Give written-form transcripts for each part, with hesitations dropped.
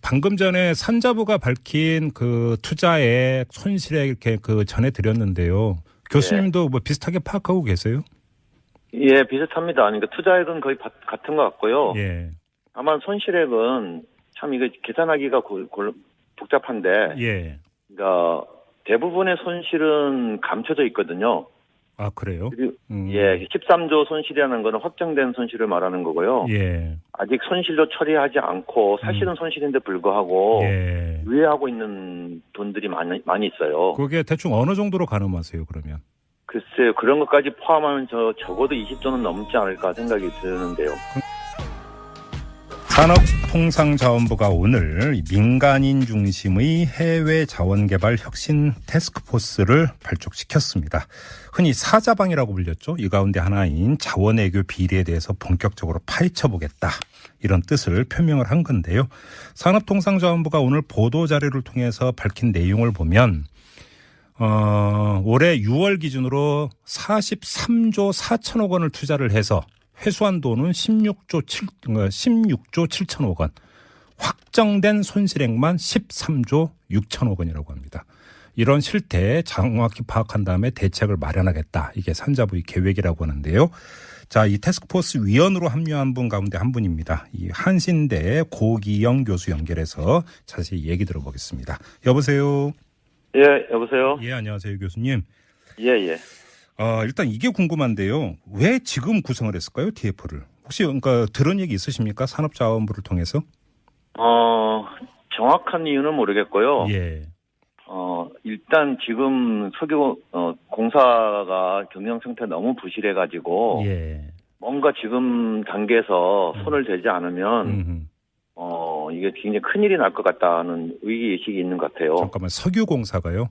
방금 전에 산자부가 밝힌 그 투자액 손실액 이렇게 그 전해드렸는데요. 교수님도 뭐 비슷하게 파악하고 계세요? 예, 비슷합니다. 그러니까 투자액은 거의 같은 것 같고요. 예. 다만 손실액은 참 이거 계산하기가 복잡한데, 예. 그러니까 대부분의 손실은 감춰져 있거든요. 아, 그래요? 예, 13조 손실이라는 거는 확정된 손실을 말하는 거고요. 예. 아직 손실도 처리하지 않고 사실은 손실인데 불구하고 예. 유예하고 있는 돈들이 많이 있어요. 그게 대충 어느 정도로 가늠하세요, 그러면? 글쎄요, 그런 것까지 포함하면 적어도 20조는 넘지 않을까 생각이 드는데요. 산업통상자원부가 오늘 민간인 중심의 해외 자원개발 혁신 태스크포스를 발족시켰습니다. 흔히 사자방이라고 불렸죠. 이 가운데 하나인 자원외교 비리에 대해서 본격적으로 파헤쳐보겠다. 이런 뜻을 표명을 한 건데요. 산업통상자원부가 오늘 보도자료를 통해서 밝힌 내용을 보면 올해 6월 기준으로 43조 4천억 원을 투자를 해서 회수한 돈은 16조 7천억 원, 확정된 손실액만 13조 6천억 원이라고 합니다. 이런 실태 정확히 파악한 다음에 대책을 마련하겠다. 이게 산자부의 계획이라고 하는데요. 자, 이 태스크포스 위원으로 합류한 분 가운데 한 분입니다. 이 한신대 고기영 교수 연결해서 자세히 얘기 들어보겠습니다. 여보세요. 예, 여보세요. 예, 안녕하세요, 교수님. 예. 일단 이게 궁금한데요. 왜 지금 구성을 했을까요, TF를? 혹시 그러니까 들은 얘기 있으십니까? 산업자원부를 통해서? 정확한 이유는 모르겠고요. 예. 일단 지금 석유 공사가 경영 상태 너무 부실해가지고 예. 뭔가 지금 단계에서 손을 대지 않으면 이게 굉장히 큰일이 날 것 같다는 위기의식이 있는 것 같아요. 잠깐만, 석유공사가요?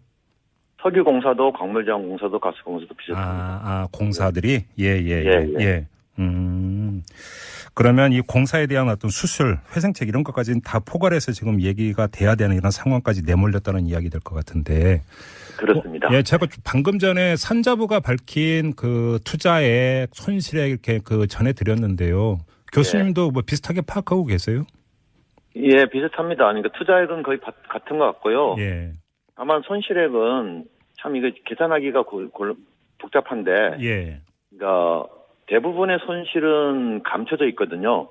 석유공사도 광물자원공사도 가스공사도 비슷합니다. 공사들이? 예. 그러면 이 공사에 대한 어떤 수술, 회생책 이런 것까지는 다 포괄해서 지금 얘기가 돼야 되는 이런 상황까지 내몰렸다는 이야기 될 것 같은데. 그렇습니다. 예, 제가 방금 전에 산자부가 밝힌 그 투자액 손실액 이렇게 그 전해드렸는데요. 교수님도 뭐 비슷하게 파악하고 계세요? 예, 비슷합니다. 그러니까 투자액은 거의 같은 것 같고요. 예. 다만 손실액은 참 이거 계산하기가 복잡한데, 예. 그러니까 대부분의 손실은 감춰져 있거든요.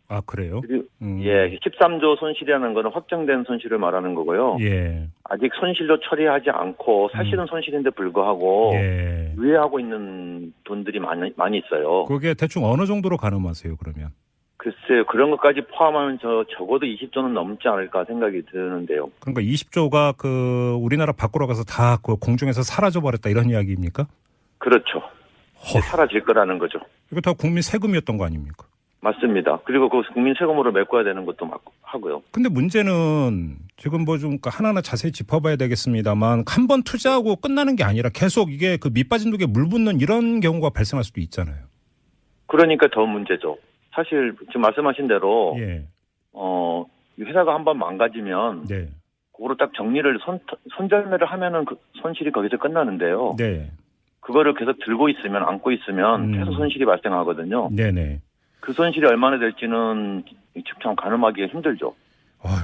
아, 그래요? 예, 13조 손실이라는 거는 확정된 손실을 말하는 거고요. 예. 아직 손실도 처리하지 않고 사실은 손실인데 불구하고 예. 유예하고 있는 돈들이 많이 있어요. 그게 대충 어느 정도로 가늠하세요, 그러면? 글쎄요, 그런 것까지 포함하면 적어도 20조는 넘지 않을까 생각이 드는데요. 그러니까 20조가 그 우리나라 밖으로 가서 다 그 공중에서 사라져 버렸다 이런 이야기입니까? 그렇죠. 사라질 거라는 거죠. 이거 다 국민 세금이었던 거 아닙니까? 맞습니다. 그리고 그 국민 세금으로 메꿔야 되는 것도 하고요. 근데 문제는 지금 뭐 좀 하나하나 자세히 짚어봐야 되겠습니다만 한 번 투자하고 끝나는 게 아니라 계속 이게 그 밑빠진 독에 물 붓는 이런 경우가 발생할 수도 있잖아요. 그러니까 더 문제죠. 사실 지금 말씀하신 대로 예. 이 회사가 한번 망가지면 네. 그거로 딱 정리를 손절매를 하면은 그 손실이 거기서 끝나는데요. 네. 그거를 계속 들고 있으면 안고 있으면 계속 손실이 발생하거든요. 네네. 그 손실이 얼마나 될지는 참 가늠하기가 힘들죠.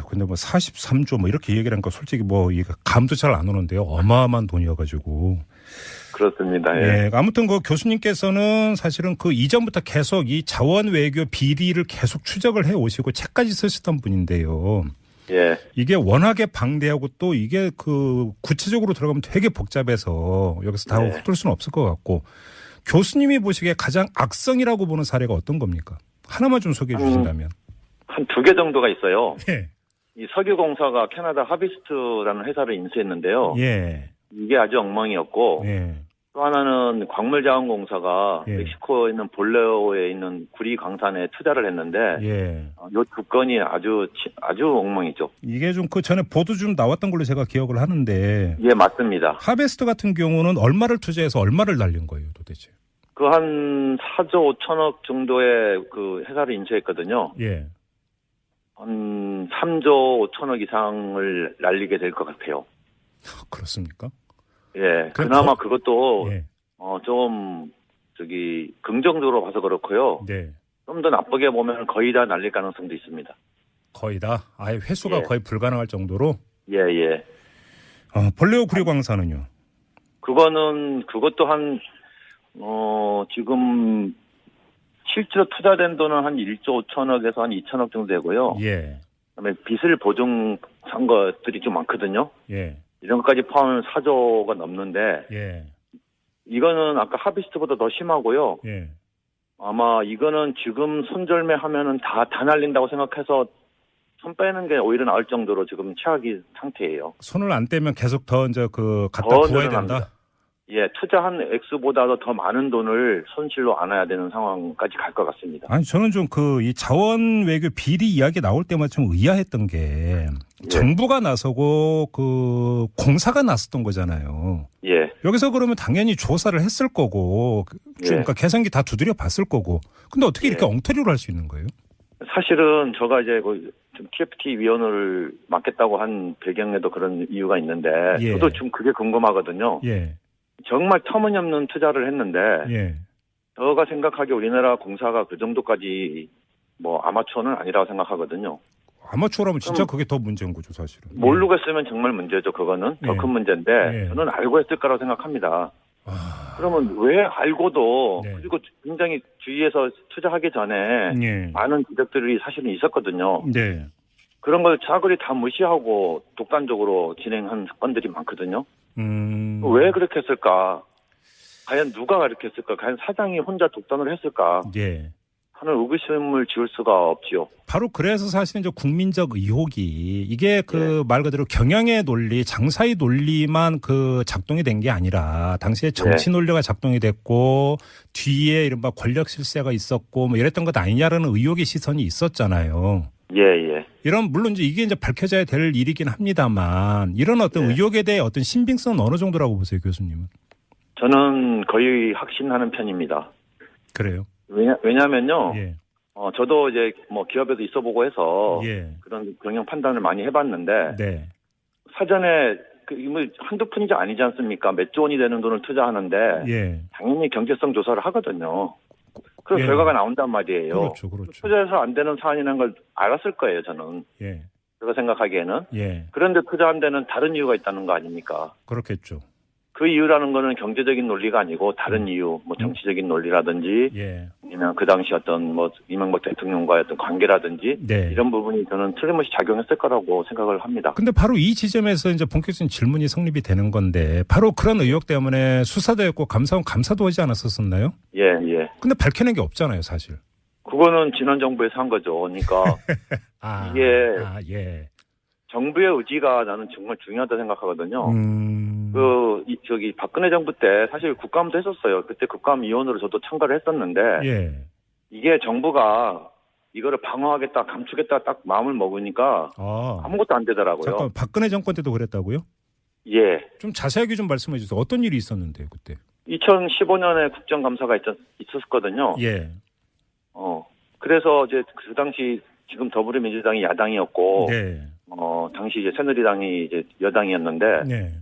근데 뭐 43조 뭐 이렇게 얘기를 하니까 솔직히 뭐 이거 감도 잘 안 오는데요. 어마어마한 돈이어가지고. 그렇습니다. 예. 예. 아무튼 그 교수님께서는 사실은 그 이전부터 계속 이 자원 외교 비리를 계속 추적을 해 오시고 책까지 쓰셨던 분인데요. 예. 이게 워낙에 방대하고 또 이게 그 구체적으로 들어가면 되게 복잡해서 여기서 다 훑을 수는 없을 것 같고 교수님이 보시기에 가장 악성이라고 보는 사례가 어떤 겁니까? 하나만 좀 소개해 주신다면. 한 2개 정도가 있어요. 예. 이 석유공사가 캐나다 하비스트라는 회사를 인수했는데요. 예. 이게 아주 엉망이었고 예. 또 하나는 광물자원공사가 예. 멕시코에 있는 볼레오에 있는 구리 광산에 투자를 했는데 예. 이 두 건이 아주 엉망이죠. 이게 좀 그 전에 보도 좀 나왔던 걸로 제가 기억을 하는데. 예, 맞습니다. 하베스트 같은 경우는 얼마를 투자해서 얼마를 날린 거예요, 도대체? 그 한 4조 5천억 정도의 그 회사를 인수했거든요. 예. 한 3조 5천억 이상을 날리게 될 것 같아요. 그렇습니까? 예. 그나마 그것도 예. 좀 긍정적으로 봐서 그렇고요. 네. 좀 더 나쁘게 보면 거의 다 날릴 가능성도 있습니다. 거의 다. 아예 회수가 예. 거의 불가능할 정도로. 예, 예. 볼레오 구리광산은요? 그것도 지금 실제로 투자된 돈은 한 1조 5천억에서 한 2천억 정도 되고요. 예. 그다음에 빚을 보증한 것들이 좀 많거든요. 예. 이런 것까지 포함하면 4조가 넘는데 예. 이거는 아까 하비스트보다 더 심하고요. 예. 아마 이거는 지금 손절매 하면은 다 날린다고 생각해서 손 빼는 게 오히려 나을 정도로 지금 최악의 상태예요. 손을 안 떼면 계속 더 이제 갖다 더 부어야 늘어납니다. 된다. 예, 투자한 액수보다도 더 많은 돈을 손실로 안아야 되는 상황까지 갈 것 같습니다. 아니 저는 좀 이 자원 외교 비리 이야기 나올 때마다 좀 의아했던 게 정부가 나서고 공사가 나섰던 거잖아요. 예. 여기서 그러면 당연히 조사를 했을 거고 그러니까 계산기 다 두드려 봤을 거고. 근데 어떻게 이렇게 엉터리로 할 수 있는 거예요? 사실은 제가 이제 좀 TFT 위원을 맡겠다고 한 배경에도 그런 이유가 있는데 저도 좀 그게 궁금하거든요. 예. 정말 터무니없는 투자를 했는데 예. 제가 생각하기에 우리나라 공사가 그 정도까지 아마추어는 아니라고 생각하거든요. 아마추어라면 진짜 그게 더 문제인 거죠, 사실은. 모르고 했으면 정말 문제죠. 그거는 더 큰 문제인데 저는 알고 했을 거라고 생각합니다. 그러면 왜 알고도 그리고 굉장히 주위에서 투자하기 전에 많은 지적들이 사실은 있었거든요. 네. 그런 걸 차근히 다 무시하고 독단적으로 진행한 사건들이 많거든요. 왜 그렇게 했을까? 과연 누가 그렇게 했을까? 과연 사장이 혼자 독단을 했을까? 예. 하는 의구심을 지울 수가 없지요. 바로 그래서 사실은 이제 국민적 의혹이 이게 말 그대로 경영의 논리, 장사의 논리만 작동이 된 게 아니라 당시에 정치 논리가 작동이 됐고 뒤에 이른바 권력 실세가 있었고 이랬던 것 아니냐라는 의혹의 시선이 있었잖아요. 예. 물론 이게 이제 밝혀져야 될 일이긴 합니다만 이런 어떤 의혹에 대해 어떤 신빙성은 어느 정도라고 보세요, 교수님은? 저는 거의 확신하는 편입니다. 그래요? 왜냐면요. 저도 이제 기업에도 있어보고 해서 그런 경영 판단을 많이 해봤는데 사전에 한두 푼이 아니지 않습니까? 몇 조 원이 되는 돈을 투자하는데 당연히 경제성 조사를 하거든요. 그 결과가 나온단 말이에요. 그렇죠. 투자해서 안 되는 사안이라는 걸 알았을 거예요, 저는. 제가 생각하기에는. 그런데 투자한 데는 다른 이유가 있다는 거 아닙니까? 그렇겠죠. 그 이유라는 거는 경제적인 논리가 아니고 다른 이유, 정치적인 논리라든지, 아니면 그 당시 어떤 이명박 대통령과의 어떤 관계라든지, 이런 부분이 저는 틀림없이 작용했을 거라고 생각을 합니다. 근데 바로 이 지점에서 이제 본격적인 질문이 성립이 되는 건데, 바로 그런 의혹 때문에 수사도 했고 감사원 감사도 하지 않았었나요? 예. 근데 밝혀낸 게 없잖아요, 사실. 그거는 지난 정부에서 한 거죠. 그러니까 이게 정부의 의지가 나는 정말 중요하다 생각하거든요. 박근혜 정부 때 사실 국감도 했었어요. 그때 국감위원으로 저도 참가를 했었는데, 이게 정부가 이거를 방어하겠다, 감추겠다 딱 마음을 먹으니까 아무것도 안 되더라고요. 잠깐, 박근혜 정권 때도 그랬다고요? 예. 좀 자세하게 좀 말씀해 주세요. 어떤 일이 있었는데요, 그때? 2015년에 국정감사가 있었거든요. 그래서 이제 그 당시 지금 더불어민주당이 야당이었고, 당시 이제 새누리당이 이제 여당이었는데,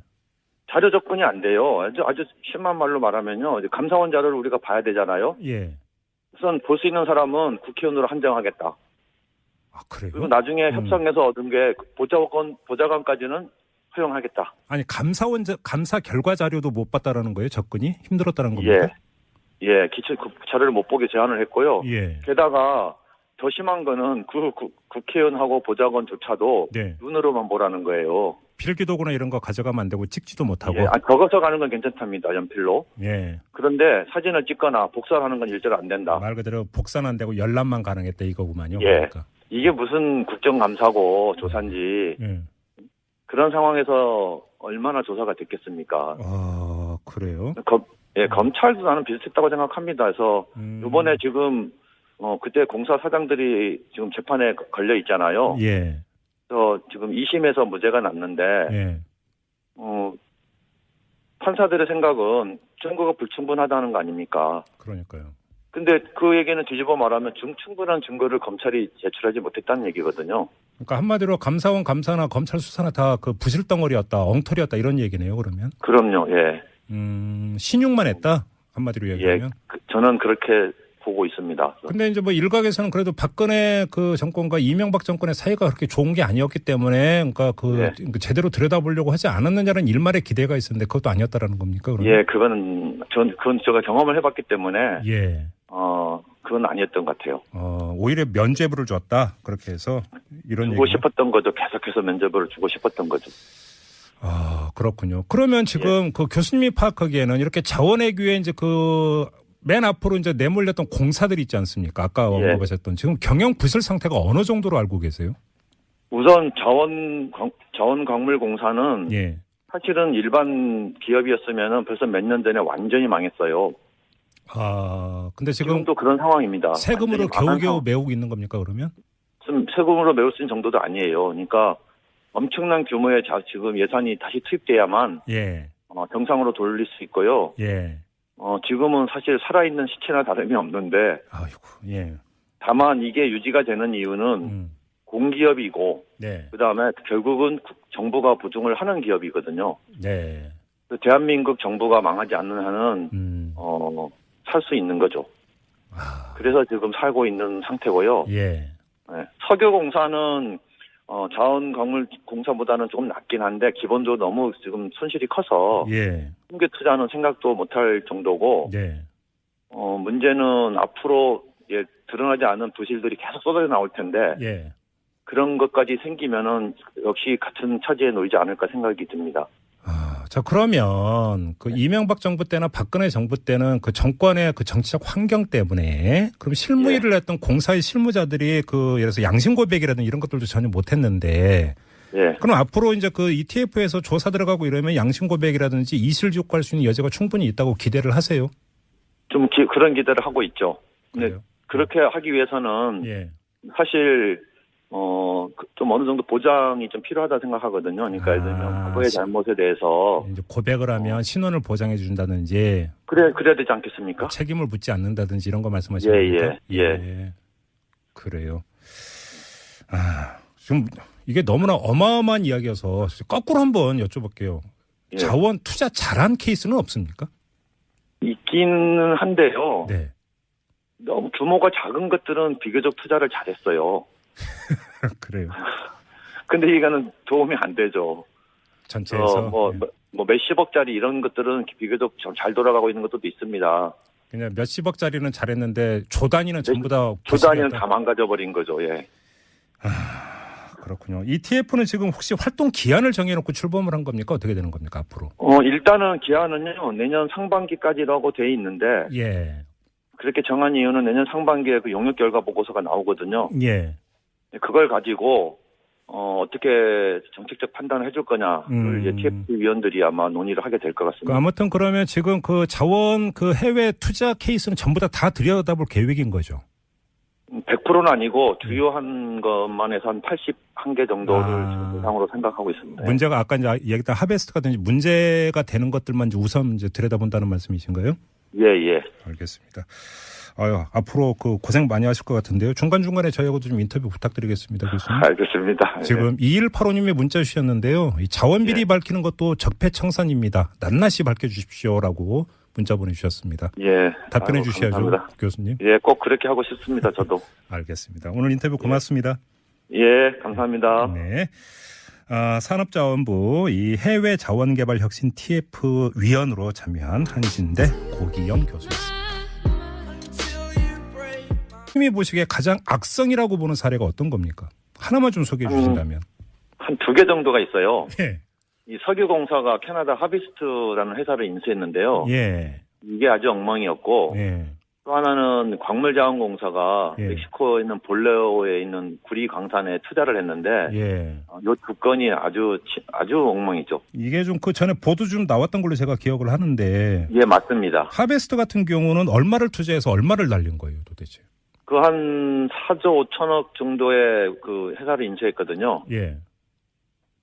자료 접근이 안 돼요. 아주 심한 말로 말하면요. 이제 감사원 자료를 우리가 봐야 되잖아요. 우선 볼 수 있는 사람은 국회의원으로 한정하겠다. 그래요? 그리고 나중에 협상해서 얻은 게 보좌관까지는 허용하겠다. 아니, 감사 결과 자료도 못 봤다라는 거예요? 접근이? 힘들었다는 겁니까? 기초 자료를 못 보게 제한을 했고요. 게다가 더 심한 거는 국회의원하고 보좌관조차도 눈으로만 보라는 거예요. 필기도구나 이런 거 가져가면 안 되고 찍지도 못하고. 적어서 가는 건 괜찮답니다. 연필로. 그런데 사진을 찍거나 복사를 하는 건 일절 안 된다. 말 그대로 복사는 안 되고 열람만 가능했다 이거구만요. 그러니까. 이게 무슨 국정감사고 조사인지 그런 상황에서 얼마나 조사가 됐겠습니까? 그래요? 검찰도 나는 비슷했다고 생각합니다. 그래서 이번에 지금 그때 공사 사장들이 지금 재판에 걸려 있잖아요. 그래서 지금 2심에서 무죄가 났는데 판사들의 생각은 증거가 불충분하다는 거 아닙니까? 그러니까요. 근데 그 얘기는 뒤집어 말하면 충분한 증거를 검찰이 제출하지 못했다는 얘기거든요. 그러니까 한마디로 감사원 감사나 검찰 수사나 다 부실덩어리였다, 엉터리였다 이런 얘기네요. 그러면. 그럼요. 신용만 했다 한마디로 얘기하면. 저는 그렇게 보고 있습니다. 근데 이제 뭐 일각에서는 그래도 박근혜 그 정권과 이명박 정권의 사이가 그렇게 좋은 게 아니었기 때문에 그러니까 제대로 들여다보려고 하지 않았느냐는 일말의 기대가 있었는데 그것도 아니었다라는 겁니까? 그러면? 예, 그건 제가 경험을 해봤기 때문에 예. 그건 아니었던 것 같아요. 오히려 면죄부를 줬다 그렇게 해서 이런 주고 싶었던 거죠. 계속해서 면죄부를 주고 싶었던 거죠. 그렇군요. 그러면 지금 그 교수님이 파악하기에는 이렇게 자원외교에 이제 맨 앞으로 이제 내몰렸던 공사들 있지 않습니까? 아까 언급하셨던 지금 경영 부실 상태가 어느 정도로 알고 계세요? 우선 자원광물공사는 예. 사실은 일반 기업이었으면 벌써 몇 년 전에 완전히 망했어요. 근데 지금도 그런 상황입니다. 세금으로 겨우겨우 메우고 있는 겁니까, 그러면? 세금으로 메울 수 있는 정도도 아니에요. 그러니까 엄청난 규모의 지금 예산이 다시 투입돼야만 정상으로 돌릴 수 있고요. 예. 지금은 사실 살아있는 시체나 다름이 없는데 다만 이게 유지가 되는 이유는 공기업이고 그다음에 결국은 정부가 보증을 하는 기업이거든요. 네. 대한민국 정부가 망하지 않는 한은 살 수 있는 거죠. 그래서 지금 살고 있는 상태고요. 예. 석유공사는 자원광물공사보다는 조금 낮긴 한데 기본적으로 너무 지금 손실이 커서 신규 투자는 생각도 못할 정도고 문제는 앞으로 드러나지 않은 부실들이 계속 쏟아져 나올 텐데 그런 것까지 생기면은 역시 같은 처지에 놓이지 않을까 생각이 듭니다. 자, 그러면 이명박 정부 때나 박근혜 정부 때는 그 정권의 그 정치적 환경 때문에 그럼 실무일을 했던 공사의 실무자들이 예를 들어서 양심 고백이라든지 이런 것들도 전혀 못 했는데 그럼 앞으로 이제 ETF에서 조사 들어가고 이러면 양심 고백이라든지 이실직고할 수 있는 여지가 충분히 있다고 기대를 하세요? 좀 그런 기대를 하고 있죠. 근데 그렇게 하기 위해서는 사실 좀 어느 정도 보장이 좀 필요하다 생각하거든요. 그러니까 예를 들면 과거의 잘못에 대해서 이제 고백을 하면 신원을 보장해 준다든지 그래야 되지 않겠습니까? 책임을 묻지 않는다든지 이런 거 말씀하시는 겁니까? 그래요. 지금 이게 너무나 어마어마한 이야기여서 거꾸로 한번 여쭤볼게요. 자원 투자 잘한 케이스는 없습니까? 있기는 한데요. 너무 규모가 작은 것들은 비교적 투자를 잘했어요. 그래요. 근데 이거는 도움이 안 되죠. 전체에서 몇십억짜리 이런 것들은 비교적 잘 돌아가고 있는 것도 있습니다. 그냥 몇십억짜리는 잘했는데 조 단위는 전부 다 단위는 다 망가져버린 거죠. 그렇군요. ETF는 지금 혹시 활동 기한을 정해놓고 출범을 한 겁니까? 어떻게 되는 겁니까 앞으로? 일단은 기한은요 내년 상반기까지라고 돼 있는데 그렇게 정한 이유는 내년 상반기에 그 용역 결과 보고서가 나오거든요. 그걸 가지고 어떻게 정책적 판단을 해줄 거냐를 TFT 위원들이 아마 논의를 하게 될 것 같습니다. 아무튼 그러면 지금 자원 해외 투자 케이스는 전부 다 들여다볼 계획인 거죠? 100%는 아니고 주요한 것만 해서 한 81개 정도를 대상으로 생각하고 있습니다. 문제가 아까 이제 얘기했던 하베스트라든지 문제가 되는 것들만 우선 이제 들여다본다는 말씀이신가요? 알겠습니다. 앞으로 고생 많이 하실 것 같은데요. 중간중간에 저희하고도 좀 인터뷰 부탁드리겠습니다, 교수님. 알겠습니다. 지금 2185님이 문자 주셨는데요. 이 자원비리 밝히는 것도 적폐청산입니다. 낱낱이 밝혀주십시오라고 문자 보내주셨습니다. 답변해 주셔야죠, 감사합니다. 교수님. 꼭 그렇게 하고 싶습니다, 저도. 알겠습니다. 오늘 인터뷰 고맙습니다. 감사합니다. 산업자원부 이 해외 자원개발 혁신 TF 위원으로 참여한 한신대 고기영 교수였습니다. 님이 보시기에 가장 악성이라고 보는 사례가 어떤 겁니까? 하나만 좀 소개해 주신다면. 한 2개 정도가 있어요. 이 석유공사가 캐나다 하비스트라는 회사를 인수했는데요. 이게 아주 엉망이었고 또 하나는 광물자원공사가 멕시코에 있는 볼레오에 있는 구리 광산에 투자를 했는데 이 두 건이 아주 엉망이죠. 이게 좀 전에 보도 좀 나왔던 걸로 제가 기억을 하는데. 맞습니다. 하베스트 같은 경우는 얼마를 투자해서 얼마를 날린 거예요, 도대체? 한 4조 5천억 정도의 회사를 인수했거든요.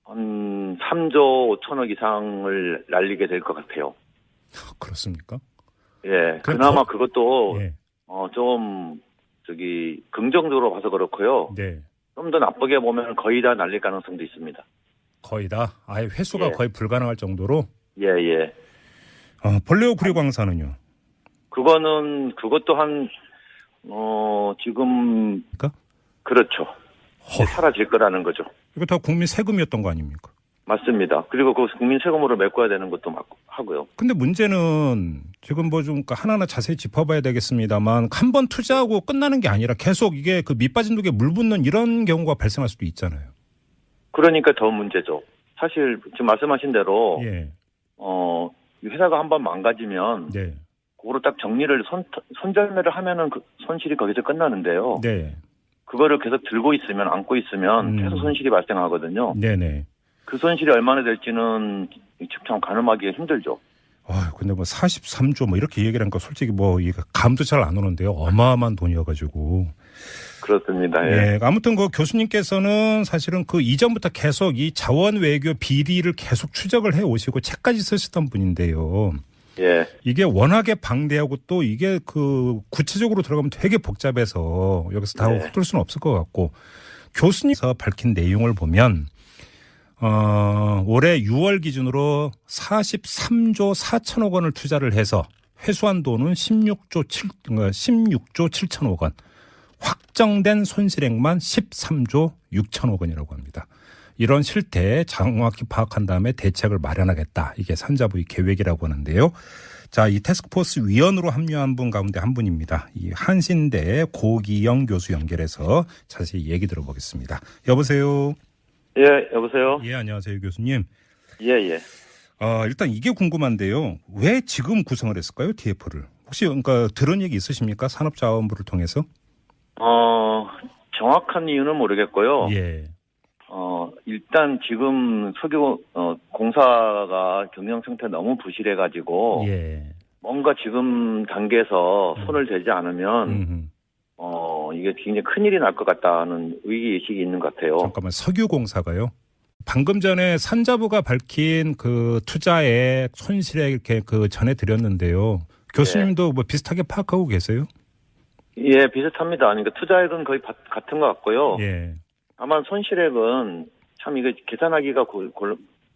한 3조 5천억 이상을 날리게 될 것 같아요. 그렇습니까? 그나마 그것도 좀 긍정적으로 봐서 그렇고요. 좀 더 나쁘게 보면 거의 다 날릴 가능성도 있습니다. 거의 다? 아예 회수가 거의 불가능할 정도로? 예. 볼레오 구리광산은요? 그것도 한 지금 그러니까? 그렇죠. 사라질 거라는 거죠. 이거 다 국민 세금이었던 거 아닙니까? 맞습니다. 그리고 그 국민 세금으로 메꿔야 되는 것도 하고요. 근데 문제는 지금 뭐 좀 하나하나 자세히 짚어봐야 되겠습니다만 한 번 투자하고 끝나는 게 아니라 계속 이게 그 밑빠진 독에 물 붓는 이런 경우가 발생할 수도 있잖아요. 그러니까 더 문제죠. 사실 지금 말씀하신 대로 예. 이 회사가 한번 망가지면 네. 그거로 딱 정리를 손절매를 하면은 그 손실이 거기서 끝나는데요. 네. 그거를 계속 들고 있으면 안고 있으면 계속 손실이 발생하거든요. 네네. 그 손실이 얼마나 될지는 참 가늠하기가 힘들죠. 근데 뭐 43조 뭐 이렇게 얘기를 하니까 솔직히 뭐 이거 감도 잘 안 오는데요. 어마어마한 돈이어가지고. 그렇습니다. 예. 아무튼 그 교수님께서는 사실은 그 이전부터 계속 이 자원 외교 비리를 계속 추적을 해 오시고 책까지 쓰셨던 분인데요. 예. 이게 워낙에 방대하고 또 이게 그 구체적으로 들어가면 되게 복잡해서 여기서 다 훑을 수는 없을 것 같고 교수님께서 밝힌 내용을 보면 올해 6월 기준으로 43조 4천억 원을 투자를 해서 회수한 돈은 16조 7천억 원. 확정된 손실액만 13조 6천억 원이라고 합니다. 이런 실태 정확히 파악한 다음에 대책을 마련하겠다. 이게 산자부의 계획이라고 하는데요. 자, 이 태스크포스 위원으로 합류한 분 가운데 한 분입니다. 이 한신대 고기영 교수 연결해서 자세히 얘기 들어보겠습니다. 여보세요. 예, 여보세요. 예, 안녕하세요, 교수님. 예, 예. 일단 이게 궁금한데요. 왜 지금 구성을 했을까요, TF를? 혹시 그러니까 들은 얘기 있으십니까? 산업자원부를 통해서? 정확한 이유는 모르겠고요. 예. 일단 지금 석유 공사가 경영 상태 너무 부실해가지고 예. 뭔가 지금 단계에서 손을 대지 않으면 이게 굉장히 큰일이 날 것 같다는 위기의식이 있는 것 같아요. 잠깐만, 석유공사가요? 방금 전에 산자부가 밝힌 그 투자액 손실액 이렇게 그 전해드렸는데요. 교수님도 뭐 비슷하게 파악하고 계세요? 예, 비슷합니다. 그러니까 투자액은 거의 같은 것 같고요. 예. 다만 손실액은 참 이거 계산하기가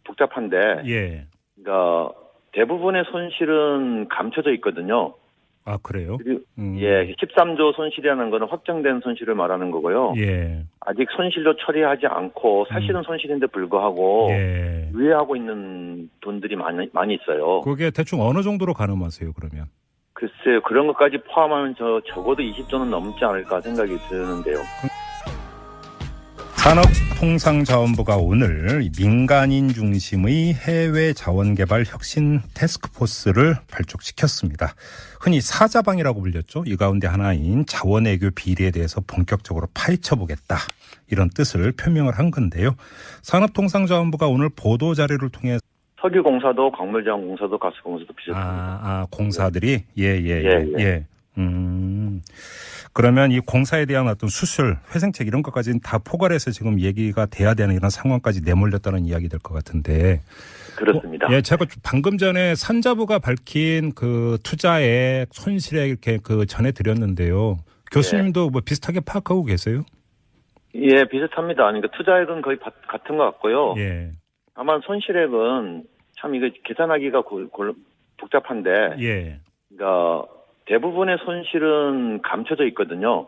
복잡한데, 예. 그러니까 대부분의 손실은 감춰져 있거든요. 아, 그래요? 그리고, 예, 13조 손실이라는 거는 확정된 손실을 말하는 거고요. 예. 아직 손실도 처리하지 않고 사실은 손실인데 불구하고 예. 유예하고 있는 돈들이 많이 있어요. 그게 대충 어느 정도로 가늠하세요, 그러면? 글쎄요, 그런 것까지 포함하면 적어도 20조는 넘지 않을까 생각이 드는데요. 산업통상자원부가 오늘 민간인 중심의 해외 자원개발 혁신 태스크포스를 발족시켰습니다. 흔히 사자방이라고 불렸죠. 이 가운데 하나인 자원외교 비리에 대해서 본격적으로 파헤쳐보겠다. 이런 뜻을 표명을 한 건데요. 산업통상자원부가 오늘 보도자료를 통해 석유공사도 광물자원공사도 가스공사도 비슷합니다. 공사들이? 예. 그러면 이 공사에 대한 어떤 수술, 회생책 이런 것까지는 다 포괄해서 지금 얘기가 돼야 되는 이런 상황까지 내몰렸다는 이야기 될 것 같은데. 그렇습니다. 예, 제가 방금 전에 산자부가 밝힌 그 투자액, 손실액 이렇게 그 전해드렸는데요. 교수님도 뭐 비슷하게 파악하고 계세요? 예, 비슷합니다. 그러니까 투자액은 거의 같은 것 같고요. 예. 다만 손실액은 참 이거 계산하기가 복잡한데. 예. 그러니까 대부분의 손실은 감춰져 있거든요.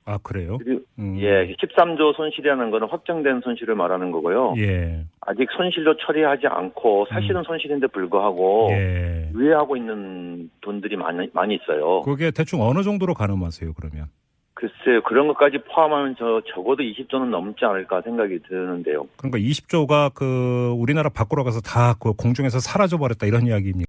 아, 그래요? 그리고, 예, 13조 손실이라는 거는 확정된 손실을 말하는 거고요. 예. 아직 손실도 처리하지 않고 사실은 손실인데 불구하고 유예하고 있는 돈들이 많이 있어요. 그게 대충 어느 정도로 가늠하세요, 그러면? 글쎄요, 그런 것까지 포함하면 적어도 20조는 넘지 않을까 생각이 드는데요. 그러니까 20조가 그 우리나라 밖으로 가서 다 그 공중에서 사라져 버렸다 이런 이야기입니까?